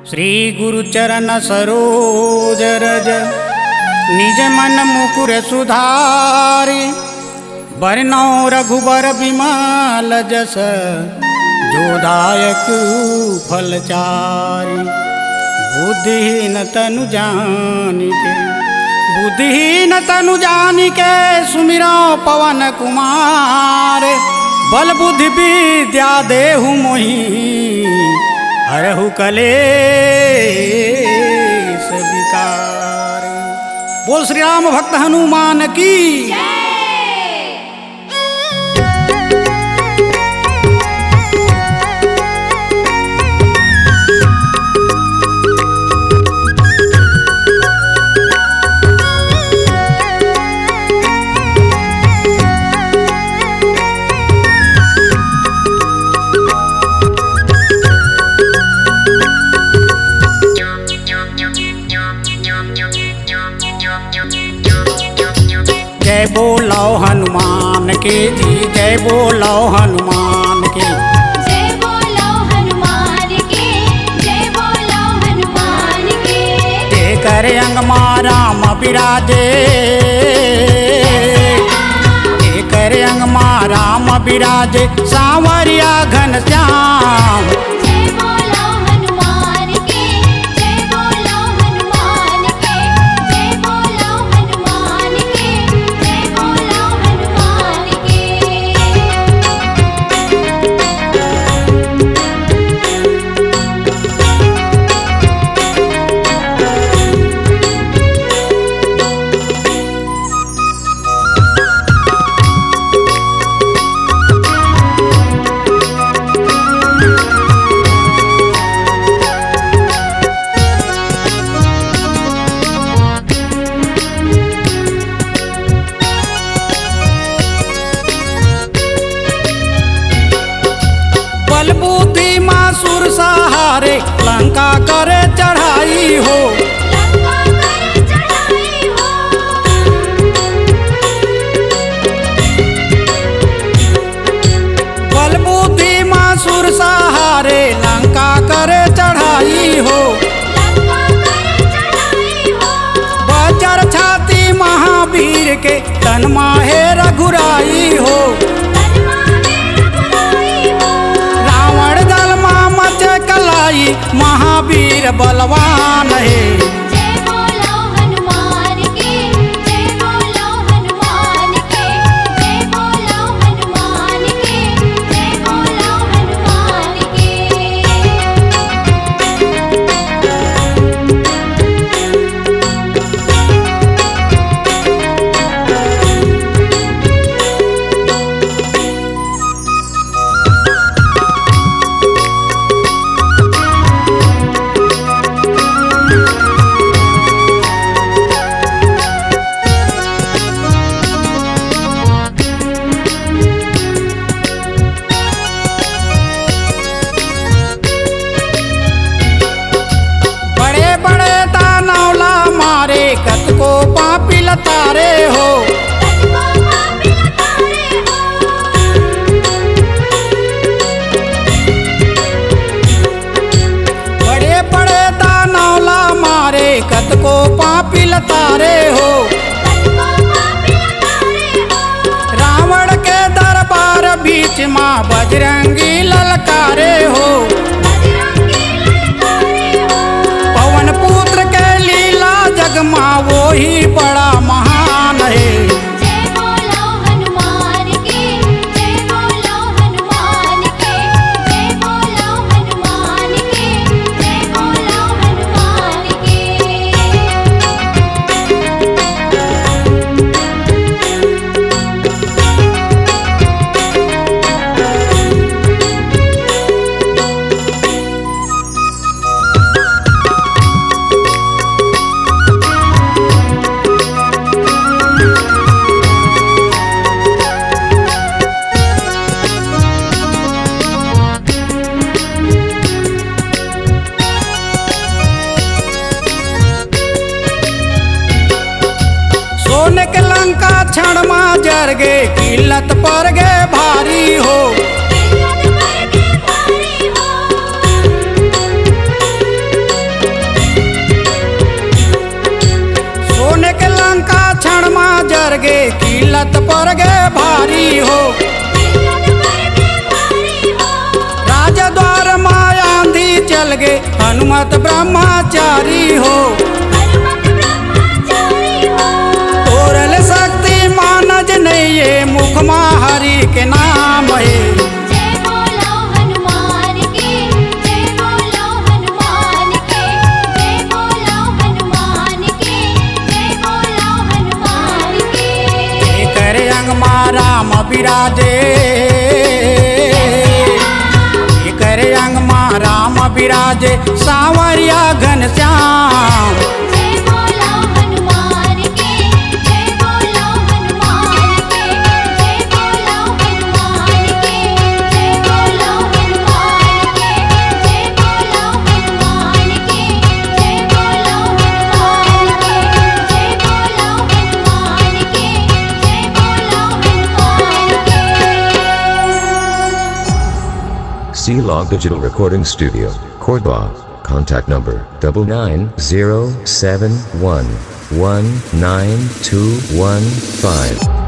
श्री गुरु चरण सरोज रज निज मन मुकुर सुधारी। बरनौ रघुबर बिमल जस जोदायक फलचारी। बुद्धिहीन तनु जानिके सुमिरो पवन कुमार। बल बुद्धि विद्या देहु मोहि हरहु कलेस विकार। बोल श्री राम भक्त हनुमान की। जय बोलो हनुमान के जी, जय बोलो हनुमान के। जय बोलो हनुमान के, जय बोलो हनुमान के। जय करे अंगमा राम बिराजे, जय करे अंगमा राम बिराजे। सांवरिया घन श्याम। जय बोलो हनुमान के, जय बोलो हनुमान के। जय बोलो हनुमान के, जय बोलो हनुमान के। बल बुद्धि मासुर सहारे लंका करे चढ़ाई हो। लंका करे चढ़ाई हो। बल बुद्धि मासुर सहारे लंका करे चढ़ाई हो। लंका करे चढ़ाई हो। बजर छाती महावीर के तन माहे रघुराई हो। रावण दल मां मचे कलाई महावीर बलवान है। जय बोलो हनुमान के, जय बोलो हनुमान के। जय बोलो हनुमान के, जय बोलो हनुमान के। बड़े बड़े दानवला मारे कत को पापी लतारे हो। कतको पापी लतारे हो। बड़े बड़े दानवला मारे कत को पापी लतारे हो। कतको पापी लतारे हो। रावण के दरबार बीच माँ बजरंगी ललकारे हो। बजरंगी ललकारे हो। पवन पुत्र के लीला जगमा वो ही बड़ा महान है। जय बोलो हनुमान के, जय बोलो हनुमान के। जय बोलो हनुमान के, जय बोलो हनुमान के। सोने के लंका क्षण मा जर गे किल्लत पर गे भारी हो। किल्लत पर गे भारी हो। किल्लत पर गे भारी हो। किल्लत पर गे भारी हो। राजा द्वार माया आंधी चल गे हनुमत ब्रह्मचारी हो। हनुमत ब्रह्मचारी हो। तोरल शक्ति मानज नहीं ये मुख हरि के नाम है। जय बोलो हनुमान की, जय बोलो हनुमान की, जय बोलो हनुमान की, जय बोलो हनुमान की। कर अंग राम विराजे, कर अंग राम विराजे सांवरिया घनश्याम। जय बोलो हनुमान की, जय बोलो हनुमान की, जय बोलो हनुमान की, जय बोलो हनुमान की, जय बोलो हनुमान की, जय बोलो हनुमान की, जय बोलो हनुमान की, जय बोलो हनुमान की। C-Log Digital Recording Studio, Cordoba. Contact number 99071192115.